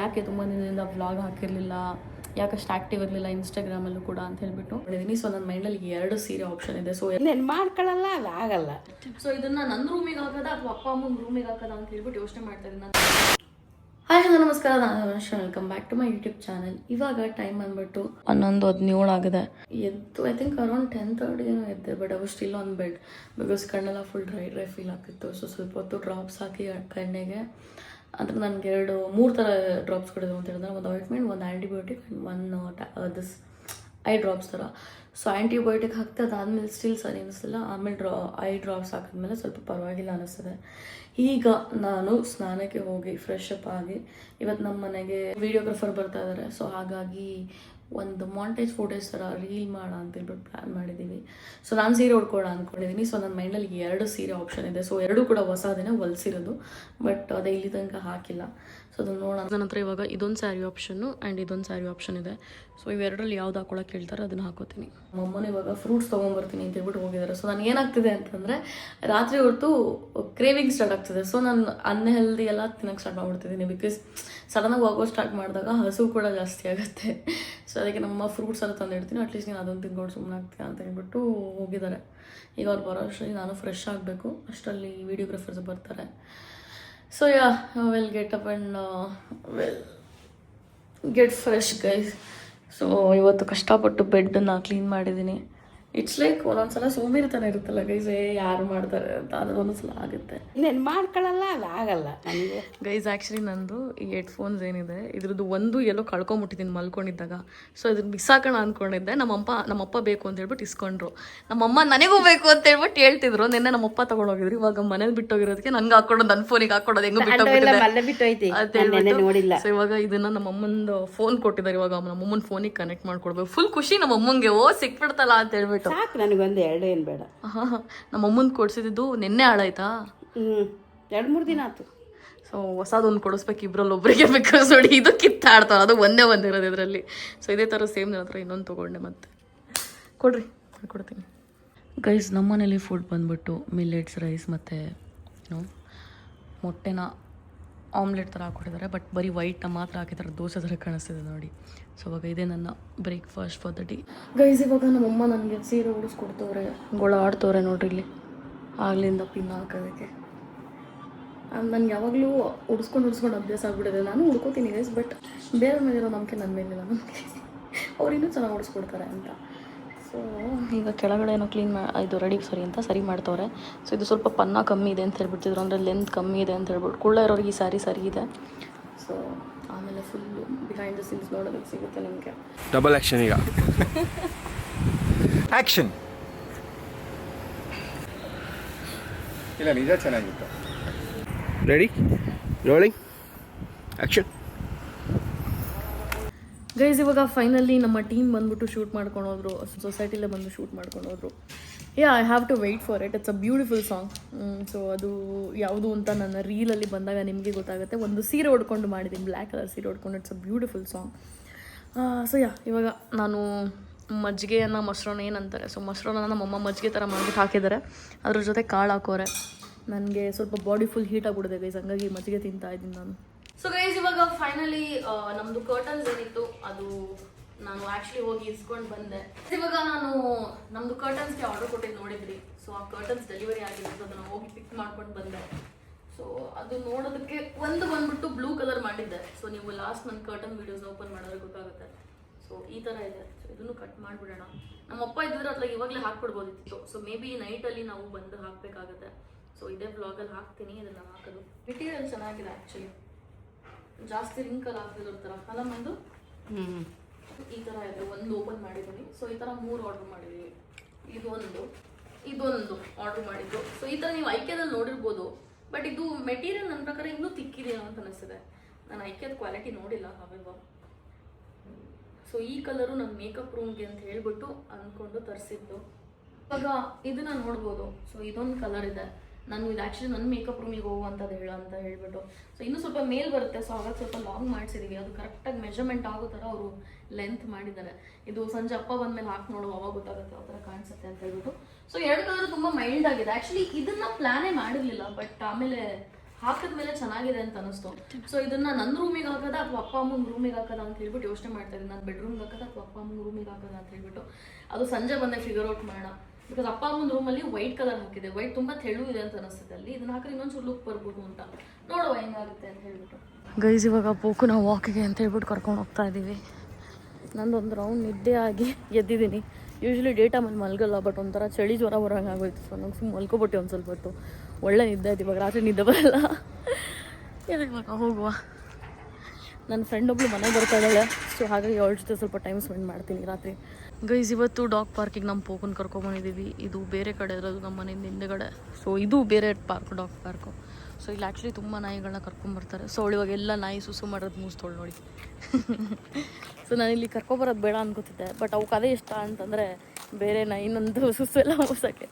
ಯಾಕೆ ತುಂಬ ದಿನದಿಂದ ವ್ಲಾಗ್ ಹಾಕಿರಲಿಲ್ಲ, ಯಾಕಷ್ಟು ಆ್ಯಕ್ಟಿವ್ ಇರಲಿಲ್ಲ ಇನ್ಸ್ಟಾಗ್ರಾಮಲ್ಲೂ ಕೂಡ ಅಂತ ಹೇಳ್ಬಿಟ್ಟು ಹೇಳಿದ್ದೀನಿ. ಸೊ ನನ್ನ ಮೈಂಡಲ್ಲಿ 2 ಸೀರೆ ಆಪ್ಷನ್ ಇದೆ. ಸೊ ನೆನ್ ಮಾಡ್ಕೊಳ್ಳಲ್ಲ, ಅದು ಆಗಲ್ಲ. ಸೊ ಇದನ್ನು ನನ್ನ ರೂಮಿಗೆ ಹಾಕೋದಾ ಅಥವಾ ಅಪ್ಪ ಅಮ್ಮನ ರೂಮಿಗೆ ಹಾಕೋದಾ ಅಂತ ಹೇಳ್ಬಿಟ್ಟು ಯೋಚನೆ ಮಾಡ್ತಾ ಇದ್ದೀನಿ ನಾನು. ಹಾಯ್ ಹಲೋ ನಮಸ್ಕಾರ, ನಾನು welcome back to my YouTube channel. ಇವಾಗ ಟೈಮ್ ಬಂದ್ಬಿಟ್ಟು 11:17 ಆಗಿದೆ. ಎದ್ದು ಐ ಥಿಂಕ್ ಅರೌಂಡ್ 10:30 ಏನೋ ಎದ್ದೆ. But I was still on bed because ಕಣ್ಣೆಲ್ಲ ಫುಲ್ ಡ್ರೈ ಫೀಲ್ ಆಗ್ತಿತ್ತು. ಸೊ ಸ್ವಲ್ಪ ಹೊತ್ತು ಡ್ರಾಪ್ಸ್ ಹಾಕಿ ಕಣ್ಣಿಗೆ, ಅಂದರೆ ನನಗೆ 3 ಥರ ಡ್ರಾಪ್ಸ್ ಕೊಡಿದ್ರು ಅಂತ ಹೇಳಿದ್ರೆ, ಒಂದು ಆಯಿಂಟ್ಮೆಂಟ್, ಒಂದು antibiotic and this eye drops ಥರ. ಸೊ ಆ್ಯಂಟಿಬಯೋಟಿಕ್ ಹಾಕ್ತೆ, ಅದಾದಮೇಲೆ ಸ್ಟಿಲ್ ಸರಿ ಅನ್ನಿಸ್ತಿಲ್ಲ. ಆಮೇಲೆ ಐ ಡ್ರಾಪ್ಸ್ ಹಾಕಿದ್ಮೇಲೆ ಸ್ವಲ್ಪ ಪರವಾಗಿಲ್ಲ ಅನ್ನಿಸ್ತದೆ. ಈಗ ನಾನು ಸ್ನಾನಕ್ಕೆ ಹೋಗಿ ಫ್ರೆಶ್ ಅಪ್ ಆಗಿ, ಇವತ್ತು ನಮ್ಮ ಮನೆಗೆ ವಿಡಿಯೋಗ್ರಾಫರ್ ಬರ್ತಾ ಇದ್ದಾರೆ. ಸೊ ಹಾಗಾಗಿ ಒಂದು ಮಾಂಟೇಜ್ ಫೋಟೋಸ್ ಥರ ರೀಲ್ ಮಾಡ ಅಂತೇಳ್ಬಿಟ್ಟು ಪ್ಲ್ಯಾನ್ ಮಾಡಿದ್ದೀವಿ. ಸೊ ನಾನು ಸೀರೆ ಉಡ್ಕೊಳ್ಳೋ ಅಂದ್ಕೊಂಡಿದ್ದೀನಿ. ಸೊ ನನ್ನ ಮೈಂಡಲ್ಲಿ 2 ಸೀರೆ ಆಪ್ಷನ್ ಇದೆ. ಸೊ 2 ಕೂಡ ಹೊಸದೇನೆ ಹೊಲಿಸಿರೋದು, ಬಟ್ ಅದೇ ಇಲ್ಲಿ ತನಕ ಹಾಕಿಲ್ಲ. ಸೊ ಅದನ್ನು ನೋಡೋಣ. ನನ್ನ ಹತ್ರ ಇವಾಗ ಇದೊಂದು ಸ್ಯಾರಿ ಆಪ್ಷನ್ನು ಆ್ಯಂಡ್ ಇದೊಂದು ಸ್ಯಾರಿ ಆಪ್ಷನ್ ಇದೆ. ಸೊ ಇವೆರಡರಲ್ಲಿ ಯಾವ್ದು ಹಾಕೊಳ್ಳೋಕೆ ಹೇಳ್ತಾರೆ ಅದನ್ನು ಹಾಕೋತೀನಿ. ನಮ್ಮಮ್ಮನ ಇವಾಗ ಫ್ರೂಟ್ಸ್ ತೊಗೊಂಬರ್ತೀನಿ ಅಂತ ಹೇಳ್ಬಿಟ್ಟು ಹೋಗಿದ್ದಾರೆ. ಸೊ ನಾನು ಏನಾಗ್ತಿದೆ ಅಂತಂದರೆ, ರಾತ್ರಿ ಹೊರತು ಕ್ರೇವಿಂಗ್ ಸ್ಟಾರ್ಟ್ ಆಗ್ತಿದೆ. ಸೊ ನಾನು ಅನ್ಹೆಲ್ದಿ ಎಲ್ಲ ತಿನ್ನೋಕ್ಕೆ ಸ್ಟಾರ್ಟ್ ಮಾಡ್ಬಿಡ್ತಿದ್ದೀನಿ. ಬಿಕಾಸ್ ಸಡನ್ನಾಗಿ ಹೋಗೋ ಸ್ಟಾರ್ಟ್ ಮಾಡಿದಾಗ ಹಸು ಕೂಡ ಜಾಸ್ತಿ ಆಗುತ್ತೆ. ಸೊ ಅದಕ್ಕೆ ನಮ್ಮ ಫ್ರೂಟ್ಸ್ ಎಲ್ಲ ತಂದಿಡ್ತೀನಿ, ಅಟ್ಲೀಸ್ಟ್ ನೀನು ಅದನ್ನು ತಿನ್ಕೊಂಡು ಸುಮ್ಮನೆ ಆಗ್ತೀಯ ಅಂತ ಹೇಳ್ಬಿಟ್ಟು ಹೋಗಿದ್ದಾರೆ. ಈಗ ಅವ್ರು ಬರೋ ಅಷ್ಟರಲ್ಲಿ ನಾನು ಫ್ರೆಶ್ ಆಗಬೇಕು. ಅಷ್ಟರಲ್ಲಿ ವಿಡಿಯೋಗ್ರಾಫರ್ಸ್ ಬರ್ತಾರೆ. So yeah will get up and will get fresh guys. So ಇವತ್ತು ಕಷ್ಟಪಟ್ಟು ಬೆಡ್ಡನ್ನು ಕ್ಲೀನ್ ಮಾಡಿದ್ದೀನಿ. ಇಟ್ಸ್ ಲೈಕ್ ಒಂದೊಂದ್ಸಲ ಸೋಂಬೇರಿತನ ಇರುತ್ತಲ್ಲ ಗೈಸ್, ಯಾರು ಮಾಡ್ತಾರೆ ಅಂತ, ಅದು ಒಂದೊಂದ್ಸಲ ಆಗುತ್ತೆ. ನೆನ್ ಮಾಡ್ಕೊಳ್ಳಲ್ಲ, ಅದು ಆಗಲ್ಲ ನನಗೆ. ಗೈಸ್ ಆ್ಯಕ್ಚುಲಿ ನಂದು ಈ ಹೆಡ್ಫೋನ್ಸ್ ಏನಿದೆ, ಇದ್ರದ್ದು ಒಂದು ಎಲ್ಲೋ ಕಳ್ಕೊಂಬಿಟ್ಟಿದ್ದೀನಿ ಮಲ್ಕೊಂಡಿದ್ದಾಗ. ಸೊ ಇದನ್ನ ಬಿಸಾಕೋಣ ಅಂದ್ಕೊಂಡಿದ್ದೆ. ನಮ್ಮಪ್ಪ ಬೇಕು ಅಂತ ಹೇಳ್ಬಿಟ್ಟು ಇಸ್ಕೊಂಡ್ರು. ನಮ್ಮಮ್ಮ ನನಗೂ ಬೇಕು ಅಂತ ಹೇಳ್ಬಿಟ್ಟು ಹೇಳ್ತಿದ್ರು. ನಿನ್ನೆ ನಮ್ಮಪ್ಪ ತೊಗೊಂಡೋಗಿದ್ರು. ಇವಾಗ ಮನೇಲಿ ಬಿಟ್ಟೋಗಿರೋದಕ್ಕೆ ನಂಗೆ ಹಾಕೊಂಡು ನನ್ನ ಫೋನಿಗೆ ಹಾಕೊಡೋದು ಹೆಂಗೋ ಬಿಟ್ಟೋಗಿದ್ದೆ. ಸೊ ಇವಾಗ ಇದನ್ನ ನಮ್ಮಮ್ಮಂದು ಫೋನ್ ಕೊಟ್ಟಿದ್ದಾರೆ. ಇವಾಗ ನಮ್ಮಮ್ಮನ ಫೋನಿಗೆ ಕನೆಕ್ಟ್ ಮಾಡ್ಕೊಡ್ಬೇಕು. ಫುಲ್ ಖುಷಿ ನಮ್ಮಮ್ಮಂಗೆ, ಓ ಸಿಕ್ಬಿಡ್ತಲ್ಲ ಅಂತ ಹೇಳ್ಬಿಟ್ಟು. ಸಾಕು, ನನಗೊಂದು 2 ಏನು ಬೇಡ. ನಮ್ಮಮ್ಮನ ಕೊಡ್ಸಿದ್ದು ನಿನ್ನೆ ಹಾಳಾಯ್ತಾ, 2-3 ದಿನ ಆಯ್ತು. ಸೊ ಹೊಸದೊಂದು ಕೊಡಿಸ್ಬೇಕು, ಇಬ್ಬರಲ್ಲಿ ಒಬ್ಬರಿಗೆ ಬೇಕಾದ್ರೆ ನೋಡಿ. ಇದು ಕಿತ್ತಾಡ್ತಾರೆ, ಅದು ಒಂದೇ ಒಂದಿರೋದು ಇದರಲ್ಲಿ. ಸೊ ಇದೇ ಥರ ಸೇಮ್ ನನ್ನ ಹತ್ರ ಇನ್ನೊಂದು ತೊಗೊಂಡೆ. ಮತ್ತೆ ಕೊಡ್ರಿ, ಕೊಡ್ತೀನಿ ಗೈಸ್. ನಮ್ಮನೇಲಿ ಫುಡ್ ಬಂದ್ಬಿಟ್ಟು ಮಿಲ್ಲೆಟ್ಸ್ ರೈಸ್ ಮತ್ತು ಮೊಟ್ಟೆನ ಆಮ್ಲೆಟ್ ಥರ ಹಾಕ್ಕೊಟ್ಟಿದ್ದಾರೆ. ಬಟ್ ಬರೀ ವೈಟ್ನ ಮಾತ್ರ ಹಾಕಿದ್ದಾರೆ, ದೋಸೆ ಥರ ಕಾಣಿಸ್ತಿದೆ ನೋಡಿ. ಸೊ ಇವಾಗ ಇದೇ ನನ್ನ breakfast for the day guys. ಇವಾಗ ನಮ್ಮಮ್ಮ ನನಗೆ ಸೀರೆ ಉಡಿಸ್ಕೊಡ್ತವ್ರೆ, ಗೋಳ ಆಡ್ತವ್ರೆ ನೋಡ್ರಿ ಇಲ್ಲಿ ಆಗ್ಲಿಂದ ಪಿನ್ ಹಾಕೋದಕ್ಕೆ. ನನಗೆ ಯಾವಾಗಲೂ ಉಡಿಸ್ಕೊಂಡು ಅಭ್ಯಾಸ ಆಗ್ಬಿಟ್ಟಿದೆ. ನಾನು ಉಡ್ಕೋತೀನಿ ಗೈಸ್, ಬಟ್ ಬೇರೆ ಮೇಲಿರೋ ನಂಬಿಕೆ ನನ್ನ ಮೇಲಿಲ್ಲ ನಮಗೆ. ಅವ್ರು ಇನ್ನೂ ಚೆನ್ನಾಗಿ ಉಡಿಸ್ಕೊಡ್ತಾರೆ ಅಂತ. ಸೊ ಈಗ ಕೆಳಗಡೆ ಏನೋ ಇದು ಅಂತ ಸರಿ ಮಾಡ್ತವ್ರೆ. ಸೊ ಇದು ಸ್ವಲ್ಪ ಪನ್ನ ಕಮ್ಮಿ ಇದೆ ಅಂತ ಹೇಳ್ಬಿಡ್ತಿದ್ರು, ಅಂದರೆ ಲೆಂತ್ ಕಮ್ಮಿ ಇದೆ ಅಂತ ಹೇಳ್ಬಿಟ್ಟು. ಕುಳ್ಳ ಇರೋರಿಗೆ ಈ ಸ್ಯಾರಿ ಸರಿ ಇದೆ. ಸೊ ಆಮೇಲೆ ಫುಲ್ಲು ಬಿಹೈಂಡ್ ದ ಸೀನ್ಸ್ ನೋಡೋದಕ್ಕೆ ಸಿಗುತ್ತೆ ನಿಮಗೆ. ಡಬಲ್ ಆ್ಯಕ್ಷನ್ ಈಗ. ಆ್ಯಕ್ಷನ್ ಇಲ್ಲ, ನಿಜ ಚೆನ್ನಾಗಿತ್ತು. Ready, rolling, action. ಗೈಸ್ ಇವಾಗ ಫೈನಲಿ ನಮ್ಮ ಟೀಮ್ ಬಂದ್ಬಿಟ್ಟು ಶೂಟ್ ಮಾಡ್ಕೊಂಡು ಹೋದ್ರು. ಸೊಸೈಟಿಲೇ ಬಂದು ಶೂಟ್ ಮಾಡ್ಕೊಂಡು ಹೋದ್ರು. I have to wait for it. It's a beautiful song. So ಅದು ಯಾವುದು ಅಂತ ನನ್ನ ರೀಲಲ್ಲಿ ಬಂದಾಗ ನಿಮಗೆ ಗೊತ್ತಾಗುತ್ತೆ. ಒಂದು ಸೀರೆ ಉಡ್ಕೊಂಡು ಮಾಡಿದ್ದೀನಿ, ಬ್ಲ್ಯಾಕ್ ಕಲರ್ ಸೀರೆ ಉಡ್ಕೊಂಡು. It's a beautiful song. So ಇವಾಗ ನಾನು ಮಜ್ಜಿಗೆಯನ್ನು ಮೊಸರನ್ನ ಏನಂತಾರೆ, ಸೊ ಮೊಸರನ್ನ ನಮ್ಮಮ್ಮ ಮಜ್ಜಿಗೆ ಥರ ಮಾಡಿಬಿಟ್ಟು ಹಾಕಿದ್ದಾರೆ. ಅದ್ರ ಜೊತೆ ಕಾಳು ಹಾಕೋರೆ. ನನಗೆ ಸ್ವಲ್ಪ ಬಾಡಿ ಫುಲ್ ಹೀಟ್ ಆಗಿಬಿಡಿದೆ ಗೈಸ್, ಹಂಗಾಗಿ ಮಜ್ಜಿಗೆ ತಿಂತಾ ಇದ್ದೀನಿ ನಾನು. ಸೊ ಗೈಸ್ ಇವಾಗ ಫೈನಲಿ ನಮ್ಮದು ಕರ್ಟನ್ಸ್ ಏನಿತ್ತು ಅದು ನಾನು ಆ್ಯಕ್ಚುಲಿ ಹೋಗಿ ಇಸ್ಕೊಂಡು ಬಂದೆ. ಇವಾಗ ನಾನು ನಮ್ಮದು ಕರ್ಟನ್ಸ್ಗೆ ಆರ್ಡರ್ ಕೊಟ್ಟಿದ್ದು ನೋಡಿದ್ರಿ. ಸೊ ಆ ಕರ್ಟನ್ಸ್ ಡೆಲಿವರಿ ಆಗಿತ್ತು, ಅದನ್ನು ಹೋಗಿ ಪಿಕ್ ಮಾಡ್ಕೊಂಡು ಬಂದೆ. ಸೊ ಅದು ನೋಡೋದಕ್ಕೆ ಒಂದು ಬಂದ್ಬಿಟ್ಟು ಬ್ಲೂ ಕಲರ್ ಮಾಡಿದ್ದೆ. ಸೊ ನೀವು ಲಾಸ್ಟ್ ನನ್ನ ಕರ್ಟನ್ ವೀಡಿಯೋಸ್ ಓಪನ್ ಮಾಡಿದ್ರೆ ಗೊತ್ತಾಗುತ್ತೆ. ಸೊ ಈ ಥರ ಇದೆ. ಸೊ ಇದನ್ನು ಕಟ್ ಮಾಡಿಬಿಡೋಣ. ನಮ್ಮಪ್ಪ ಇದ್ದರೆ ಅತ್ಲಾಗ ಇವಾಗಲೇ ಹಾಕ್ಬಿಡ್ಬೋದಿತ್ತು. ಸೊ ಮೇ ಬಿ ನೈಟಲ್ಲಿ ನಾವು ಬಂದು ಹಾಕಬೇಕಾಗುತ್ತೆ. ಸೊ ಇದೇ ಬ್ಲಾಗಲ್ಲಿ ಹಾಕ್ತೀನಿ ಇದನ್ನು ಹಾಕೋದು. ಮೆಟೀರಿಯಲ್ ಚೆನ್ನಾಗಿದೆ ಆ್ಯಕ್ಚುಲಿ, ಜಾಸ್ತಿ ರಿಂಕಲ್ ಆಗ್ತಿರೋ ಥರ ಅಲ್ಲ. ಒಂದು ಈ ಥರ ಇದೆ. ಒಂದು ಓಪನ್ ಮಾಡಿದ್ದೀನಿ. ಸೊ ಈ ಥರ 3 ಆರ್ಡ್ರ್ ಮಾಡಿದ್ದೀವಿ. ಇದೊಂದು ಆರ್ಡ್ರ್ ಮಾಡಿದ್ದು. ಸೊ ಈ ಥರ ನೀವು ಐಕ್ಯದಲ್ಲಿ ನೋಡಿರ್ಬೋದು. ಬಟ್ ಇದು ಮೆಟೀರಿಯಲ್ ನನ್ನ ಪ್ರಕಾರ ಇನ್ನೂ ತಿಕ್ಕಿದೆಯೋ ಅಂತ ಅನಿಸ್ತಿದೆ. ನಾನು ಐಕ್ಯದ ಕ್ವಾಲಿಟಿ ನೋಡಿಲ್ಲ ಹಾವೆವ. ಸೊ ಈ ಕಲರು ನನ್ನ ಮೇಕಪ್ ರೂಮ್ಗೆ ಅಂತ ಹೇಳ್ಬಿಟ್ಟು ಅಂದ್ಕೊಂಡು ತರಿಸಿದ್ದು. ಇವಾಗ ಇದನ್ನ ನೋಡ್ಬೋದು. ಸೊ ಇದೊಂದು ಕಲರ್ ಇದೆ. ನಾನು ಇದು ಆ್ಯಕ್ಚುಲಿ ನನ್ನ ಮೇಕಪ್ ರೂಮಿಗೆ ಹೋಗುವಂಥದ್ದು ಅಂತ ಹೇಳ್ಬಿಟ್ಟು. ಸೊ ಇನ್ನೂ ಸ್ವಲ್ಪ ಮೇಲ್ ಬರುತ್ತೆ. ಸೊ ಹಾಗಾಗಿ ಸ್ವಲ್ಪ ಲಾಂಗ್ ಮಾಡಿಸಿದ್ದೀವಿ. ಅದು ಕರೆಕ್ಟಾಗಿ ಮೆಜರ್ಮೆಂಟ್ ಆಗೋ ಥರ ಅವರು ಲೆಂತ್ ಮಾಡಿದ್ದಾರೆ. ಇದು ಸಂಜೆ ಅಪ್ಪ ಬಂದಮೇಲೆ ಹಾಕಿ ನೋಡು, ಅವಾಗ ಗೊತ್ತಾಗುತ್ತೆ ಯಾವ ಥರ ಕಾಣಿಸುತ್ತೆ ಅಂತ ಹೇಳ್ಬಿಟ್ಟು. ಸೊ 2 ಕಲರ್ ತುಂಬ ಮೈಲ್ಡ್ ಆಗಿದೆ. ಆ್ಯಕ್ಚುಲಿ ಇದನ್ನು ಪ್ಲ್ಯಾನೇ ಮಾಡಿರಲಿಲ್ಲ, ಬಟ್ ಆಮೇಲೆ ಹಾಕಿದ್ಮೇಲೆ ಚೆನ್ನಾಗಿದೆ ಅಂತ ಅನಿಸ್ತು. ಸೊ ಇದನ್ನ ನನ್ನ ರೂಮಿಗೆ ಹಾಕೋದ ಅಥವಾ ಅಪ್ಪ ಅಮ್ಮನ ರೂಮಿಗೆ ಹಾಕೋದ ಅಂತ ಹೇಳ್ಬಿಟ್ಟು ಯೋಚನೆ ಮಾಡ್ತಾ ಇದ್ದೀನಿ. ನಾನು ಬೆಡ್ರೂಮ್ಗೆ ಹಾಕೋದ ಅಥವಾ ಅಪ್ಪ ಅಮ್ಮನ ರೂಮಿಗೆ ಹಾಕೋದ ಅಂತ ಹೇಳ್ಬಿಟ್ಟು ಅದು ಸಂಜೆ ಬಂದೆ ಫಿಗರ್ ಔಟ್ ಮಾಡೋಣ. ಬಿಕಾಸ್ ಅಪ್ಪ ಅಮ್ಮನ ರೂಮಲ್ಲಿ ವೈಟ್ ಕಲರ್ ಹಾಕಿದೆ, ವೈಟ್ ತುಂಬ ತೆಳು ಇದೆ ಅಂತ ಅನಿಸ್ತದೆ ಅಲ್ಲಿ. ಇದನ್ನ ಹಾಕಿದ್ರೆ ಇನ್ನೊಂಚೂರು ಲುಕ್ ಬರ್ಬೋದು ಅಂತ ನೋಡುವ ಹೆಂಗಾಗುತ್ತೆ ಅಂತ ಹೇಳ್ಬಿಟ್ಟು. ಗೈಸ್ ಇವಾಗ ಪೋಕು ನಾವು ವಾಕಿಗೆ ಅಂತ ಹೇಳ್ಬಿಟ್ಟು ಕರ್ಕೊಂಡು ಹೋಗ್ತಾ ಇದ್ದೀವಿ. ನಂದೊಂದು ರೌಂಡ್ ನಿದ್ದೆ ಆಗಿ ಎದ್ದಿದ್ದೀನಿ. ಯೂಶ್ವಲಿ ಡೇ ಟೈಮಲ್ಲಿ ಮಲ್ಗಲ್ಲ, ಬಟ್ ಒಂಥರ ಚಳಿ ಜ್ವರ ಬರೋಂಗೆ ಆಗೋಯ್ತು. ಸೊ ನಂಗೆ ಸುಮ್ಮನೆ ಮಲ್ಕೊಬಿಟ್ಟು ಒಂದು ಸ್ವಲ್ಪ ಹೊತ್ತು ಒಳ್ಳೆ ನಿದ್ದೆ ಆಯ್ತು. ಇವಾಗ ರಾತ್ರಿ ನಿದ್ದೆ ಬರಲ್ಲ. ಇವಾಗ ಹೋಗುವ. ನನ್ನ ಫ್ರೆಂಡ್ ಒಬ್ಳು ಮನೆಗೆ ಬರ್ತಾ ಇದ್ದಾಳೆ. ಸೊ ಹಾಗಾಗಿ ಅವಳ ಜೊತೆ ಸ್ವಲ್ಪ ಟೈಮ್ ಸ್ಪೆಂಡ್ ಮಾಡ್ತೀನಿ ರಾತ್ರಿ. ಗೈಸ್ ಇವತ್ತು ಡಾಗ್ ಪಾರ್ಕಿಗೆ ನಮ್ಮ ಪೋಕನ್ ಕರ್ಕೊಂಬಂದಿದ್ದೀವಿ. ಇದು ಬೇರೆ ಕಡೆ ಇರೋದು ನಮ್ಮ ಮನೆಯಿಂದ ಹಿಂದೆಗಡೆ. ಸೊ ಇದು ಬೇರೆ ಪಾರ್ಕ್, ಡಾಗ್ ಪಾರ್ಕು. ಸೊ ಇಲ್ಲಿ ಆ್ಯಕ್ಚುಲಿ ತುಂಬ ನಾಯಿಗಳನ್ನ ಕರ್ಕೊಂಬರ್ತಾರೆ. ಸೊ ಅವಳು ಇವಾಗ ಎಲ್ಲ ನಾಯಿ ಸುಸು ಮಾಡೋದು ಮುಗಿಸ್ತೋಳು ನೋಡಿ. ಸೊ ನಾನು ಇಲ್ಲಿ ಕರ್ಕೊಬರೋದು ಬೇಡ ಅನ್ಕೋತಿದ್ದೆ, ಬಟ್ ಅವಕ್ಕೆ ಅದೇ ಇಷ್ಟ ಅಂತಂದರೆ ಬೇರೆ ನಾಯಿ ನಂದು ಸುಸು ಎಲ್ಲ ಮುಗಿಸೋಕ್ಕೆ.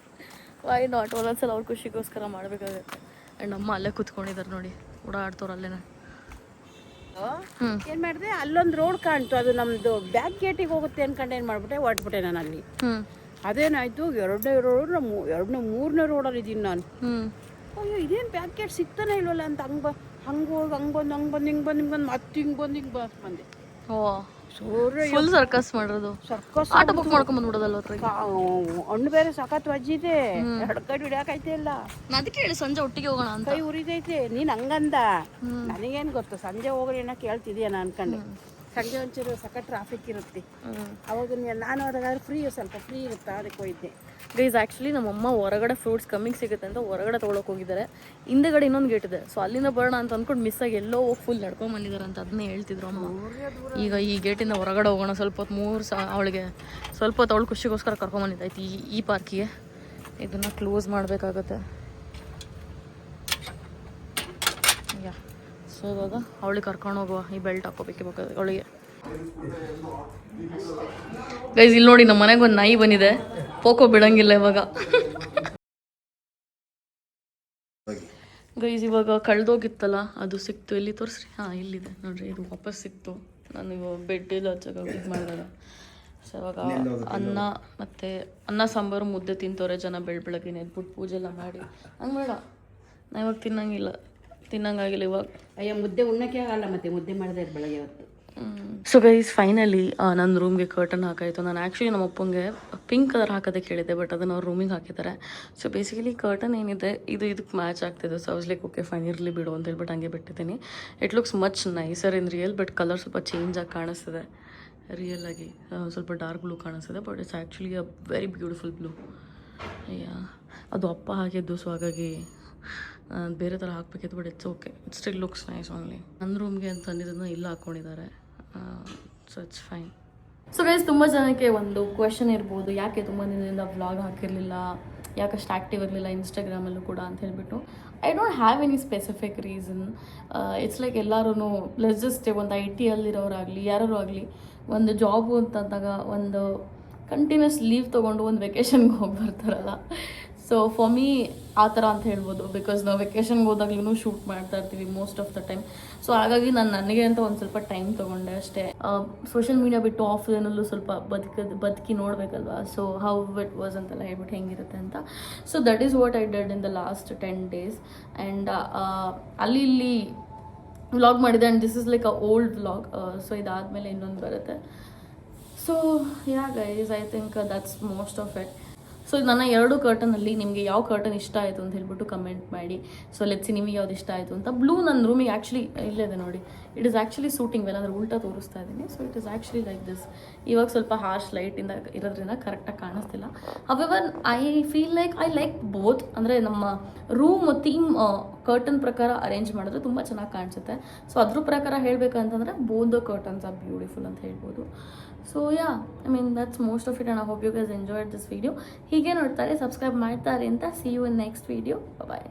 Why not? ಒಂದೊಂದ್ಸಲ ಅವ್ರ ಖುಷಿಗೋಸ್ಕರ ಮಾಡಬೇಕಾಗುತ್ತೆ. ಆ್ಯಂಡ್ ಅಮ್ಮ ಅಲ್ಲೇ ಕೂತ್ಕೊಂಡಿದ್ದಾರೆ ನೋಡಿ, ಓಡಾಡ್ತವ್ರು ಅಲ್ಲೇನೆ. ಏನು ಮಾಡಿದೆ, ಅಲ್ಲೊಂದು ರೋಡ್ ಕಾಣ್ತು, ಅದು ನಮ್ಮದು ಬ್ಯಾಕ್ ಗೇಟಿಗೆ ಹೋಗುತ್ತೆ ಅನ್ಕೊಂಡು ಏನು ಮಾಡ್ಬಿಟ್ಟೆ, ಹೊರಟ್ಬಿಟ್ಟೆ ನಾನು ಅಲ್ಲಿ. ಅದೇನಾಯ್ತು, ಎರಡನೇ ಮೂರನೇ ರೋಡಲ್ಲಿ ಇದ್ದೀನಿ ನಾನು. ಅಯ್ಯೋ ಇದೇನು ಬ್ಯಾಕ್ ಗೇಟ್ ಸಿಗ್ತಾನೆ ಇಲ್ವಲ್ಲ ಅಂತ ಹಂಗೆ ಹೋಗಿ ಹಿಂಗೆ ಬಂದು ಬಂದೆ. ಓ ಫುಲ್ ಸರ್ಕಸ್ ಮಾಡೋದು. ಸರ್ಕಸ್ ಆಟೋ ಬುಕ್ ಮಾಡ್ಕೊಂಡ್ ಬಂದ್ಬಿಡೋದಲ್ವ? ಹಣ್ಣು ಬೇರೆ ಸಖತ್ ವಜ್ಜಿದೆ, ಎರಡು ಕೈ ಹಿಡಿಯಾಕೈತೆ ಇಲ್ಲ. ಅದಕ್ಕೆ ಹೇಳಿ ಸಂಜೆ ಒಟ್ಟಿಗೆ ಹೋಗೋಣ ಅಂತ. ಕೈ ಉರಿದೈತೆ. ನೀನು ಹಂಗಂದ, ನನಗೇನು ಗೊತ್ತು ಸಂಜೆ ಹೋಗ್ರಿ ಏನೋ ಕೇಳ್ತಿದ್ಯಾ ನಾನು ಅನ್ಕೊಂಡೆ. ಸಂಜೆ ಒಂಚೂರು ಸಖತ್ ಟ್ರಾಫಿಕ್ ಇರುತ್ತೆ, ಅವಾಗ ನಾನು ಹೋದಾಗ ಸ್ವಲ್ಪ ಫ್ರೀ ಇರುತ್ತೆ, ಅದಕ್ಕೆ ಹೋಗಿದ್ದೆ. ಗೈಸ್ ಆ್ಯಕ್ಚುಲಿ ನಮ್ಮಮ್ಮ ಹೊರಗಡೆ ಫ್ರೂಟ್ಸ್ ಕಮ್ಮಿಗೆ ಸಿಗುತ್ತೆ ಅಂತ ಹೊರಗಡೆ ತೊಗೊಳಕ್ಕೆ ಹೋಗಿದ್ದಾರೆ. ಹಿಂದೆಗಡೆ ಇನ್ನೊಂದು ಗೇಟ್ ಇದೆ. ಸೊ ಅಲ್ಲಿಂದ ಬರೋಣ ಅಂತ ಅಂದ್ಕೊಂಡು ಮಿಸ್ಸಾಗಿ ಎಲ್ಲೋ ಹೋಗಿ ಫುಲ್ ನಡ್ಕೊಂಬಂದಿದ್ದಾರೆ ಅಂತ ಅದನ್ನೇ ಹೇಳ್ತಿದ್ರು ಅಮ್ಮ. ಈಗ ಈ ಗೇಟಿಂದ ಹೊರಗಡೆ ಹೋಗೋಣ ಸ್ವಲ್ಪ ಹೊತ್ತು. ಅವಳಿಗೆ ಸ್ವಲ್ಪ ಹೊತ್ತು ಅವಳು ಖುಷಿಗೋಸ್ಕರ ಕರ್ಕೊಂಬಂದಿದ್ದಾಯ್ತು ಈ ಪಾರ್ಕಿಗೆ. ಇದನ್ನು ಕ್ಲೋಸ್ ಮಾಡಬೇಕಾಗತ್ತೆ. ಯಾ ಸೊ ಇವಾಗ ಅವಳಿಗೆ ಕರ್ಕೊಂಡು ಹೋಗುವ. ಈ ಬೆಲ್ಟ್ ಹಾಕೋಬೇಕು ಅವಳಿಗೆ. ಗೈಸ್ ಇಲ್ಲಿ ನೋಡಿ, ನಮ್ಮ ಮನೆಗೆ ಒಂದು ನಾಯಿ ಬಂದಿದೆ. ಪೋಕೋ ಬಿಡಂಗಿಲ್ಲ ಇವಾಗ. ಗೈಸ್ ಇವಾಗ ಕಳೆದೋಗಿತ್ತಲ್ಲ, ಅದು ಸಿಕ್ತು. ಎಲ್ಲಿ ತೋರಿಸ್ರಿ? ಹಾಂ ಇಲ್ಲಿದೆ ನೋಡ್ರಿ, ಇದು ವಾಪಸ್ ಸಿಕ್ತು. ನಾನು ಇವಾಗ ಬೆಡ್ಡಿಲ್ಲ ಹಚ್ಚಾಗ ಇದು ಮಾಡಿದಾಗ. ಸೊ ಇವಾಗ ಅನ್ನ ಸಾಂಬಾರು ಮುದ್ದೆ ತಿಂತವ್ರೆ ಜನ ಬೆಳಗ್ಗೆ ಎದ್ಬಿಟ್ಟು ಪೂಜೆ ಎಲ್ಲ ಮಾಡಿ. ಹಂಗೆ ಬೇಡ, ನಾ ಇವಾಗ ತಿನ್ನಂಗಾಗಿಲ್ಲ ಇವಾಗ. ಅಯ್ಯ ಮುದ್ದೆ ಉಣ್ಣಕ್ಕೆ ಆಗಲ್ಲ, ಮತ್ತೆ ಮುದ್ದೆ ಮಾಡಿದೆ ಬೆಳಗ್ಗೆ ಹೊತ್ತು. ಸೊ ಗೈಸ್ ಫೈನಲಿ ನನ್ನ ರೂಮ್ಗೆ ಕರ್ಟನ್ ಹಾಕಾಯಿತು. ನಾನು ಆ್ಯಕ್ಚುಲಿ ನಮ್ಮ ಅಪ್ಪಂಗೆ ಪಿಂಕ್ ಕಲರ್ ಹಾಕೋದಕ್ಕೆ ಹೇಳಿದ್ದೆ, ಬಟ್ ಅದನ್ನು ಅವ್ರು ರೂಮಿಗೆ ಹಾಕಿದ್ದಾರೆ. ಸೊ ಬೇಸಿಕಲಿ ಕರ್ಟನ್ ಏನಿದೆ ಇದಕ್ಕೆ ಮ್ಯಾಚ್ ಆಗ್ತಿದೆ. So I's like okay fine ಇರಲಿ ಬಿಡು ಅಂತ ಹೇಳ್ಬಿಟ್ಟು ಹಂಗೆ ಬಿಟ್ಟಿದ್ದೀನಿ. It looks much nicer in real, but colour ಸ್ವಲ್ಪ ಚೇಂಜ್ ಆಗಿ ಕಾಣಿಸ್ತಿದೆ. ರಿಯಲ್ ಆಗಿ ಸ್ವಲ್ಪ ಡಾರ್ಕ್ ಬ್ಲೂ ಕಾಣಿಸ್ತಿದೆ, but it's actually a very beautiful blue. Yeah ಅದು ಅಪ್ಪ ಹಾಕಿದ್ದು, ಸೊ ಹಾಗಾಗಿ ಬೇರೆ ಥರ ಹಾಕಬೇಕಿತ್ತು, but it's okay, it still looks nice only. ನನ್ನ ರೂಮ್ಗೆ ಅಂತ ಅಂದಿದ್ದನ್ನು ಇಲ್ಲ ಹಾಕ್ಕೊಂಡಿದ್ದಾರೆ. So it's fine. So guys ತುಂಬ ಜನಕ್ಕೆ ಒಂದು ಕ್ವೆಶನ್ ಇರ್ಬೋದು, ಯಾಕೆ ತುಂಬ ದಿನದಿಂದ ವ್ಲಾಗ್ ಹಾಕಿರಲಿಲ್ಲ, ಯಾಕಷ್ಟು ಆ್ಯಕ್ಟಿವ್ ಇರಲಿಲ್ಲ ಇನ್ಸ್ಟಾಗ್ರಾಮಲ್ಲೂ ಕೂಡ ಅಂತ ಹೇಳ್ಬಿಟ್ಟು. I don't have any specific reason. It's like ಎಲ್ಲರೂ ಲೆಸ್ ಜಸ್ಟ್ ಒಂದು IT ಯಾರು ಆಗಲಿ ಒಂದು ಜಾಬು ಅಂತಂದಾಗ ಒಂದು ಕಂಟಿನ್ಯೂಸ್ ಲೀವ್ ತೊಗೊಂಡು ಒಂದು ವೆಕೇಷನ್ಗೆ ಹೋಗಿ ಬರ್ತಾರಲ್ಲ. ಸೊ ಫಾರ್ ಮೀ ಆ ಥರ ಅಂತ ಹೇಳ್ಬೋದು. ಬಿಕಾಸ್ ನಾವು ವೆಕೇಷನ್ಗೆ ಹೋದಾಗ್ಲೂ ಶೂಟ್ ಮಾಡ್ತಾ ಇರ್ತೀವಿ most of the time. So ಹಾಗಾಗಿ ನನಗೆ ಅಂತ ಒಂದು ಸ್ವಲ್ಪ ಟೈಮ್ ತೊಗೊಂಡೆ ಅಷ್ಟೇ. ಸೋಷಿಯಲ್ ಮೀಡಿಯಾ ಬಿಟ್ಟು ಆಫ್ಲೈನಲ್ಲೂ ಸ್ವಲ್ಪ ಬದುಕಿ ನೋಡಬೇಕಲ್ವಾ. ಸೊ ಹೌ ಇಟ್ ವಾಸ್ ಅಂತೆಲ್ಲ ಹೇಳ್ಬಿಟ್ಟು ಹೆಂಗಿರುತ್ತೆ ಅಂತ. So that is what I dead in the last 10 days. And ಅಲ್ಲಿ ಇಲ್ಲಿ ವ್ಲಾಗ್ ಮಾಡಿದೆ. And this is like a old vlog. So ಇದಾದಮೇಲೆ ಇನ್ನೊಂದು ಬರುತ್ತೆ. So yeah guys, I think that's most of it. So ನನ್ನ 2 ಕರ್ಟನಲ್ಲಿ ನಿಮಗೆ ಯಾವ ಕರ್ಟನ್ ಇಷ್ಟ ಆಯಿತು ಅಂತ ಹೇಳ್ಬಿಟ್ಟು ಕಮೆಂಟ್ ಮಾಡಿ. ಸೊ ಲೆಟ್ಸಿ ನಿಮಗೆ ಯಾವ್ದು ಇಷ್ಟ ಆಯಿತು ಅಂತ. ಬ್ಲೂ ನನ್ನ ರೂಮಿಗೆ ಆ್ಯಕ್ಚುಲಿ ಇಲ್ಲಿದೆ ನೋಡಿ, it is actually suiting well. ಅಂದರೆ ಉಲ್ಟಾ ತೋರಿಸ್ತಾ ಇದ್ದೀನಿ. So it is actually like this. ಇವಾಗ ಸ್ವಲ್ಪ ಹಾರ್ಶ್ ಲೈಟಿಂದ ಇರೋದ್ರಿಂದ ಕರೆಕ್ಟಾಗಿ ಕಾಣಿಸ್ತಿಲ್ಲ. However I feel like I like both. ಅಂದರೆ ನಮ್ಮ ರೂಮ್ ಥೀಮ್ ಕರ್ಟನ್ ಪ್ರಕಾರ ಅರೇಂಜ್ ಮಾಡಿದ್ರೆ ತುಂಬ ಚೆನ್ನಾಗಿ ಕಾಣಿಸುತ್ತೆ. ಸೊ ಅದ್ರ ಪ್ರಕಾರ ಹೇಳಬೇಕಂತಂದರೆ both the curtains are beautiful ಅಂತ ಹೇಳ್ಬೋದು. So yeah, I mean that's most of it. And I hope you guys enjoyed this video. ಹೀಗೆ ನೋಡ್ತಾರೆ, ಸಬ್ಸ್ಕ್ರೈಬ್ ಮಾಡ್ತಾರೆ ಅಂತ. See you in next video. Bye.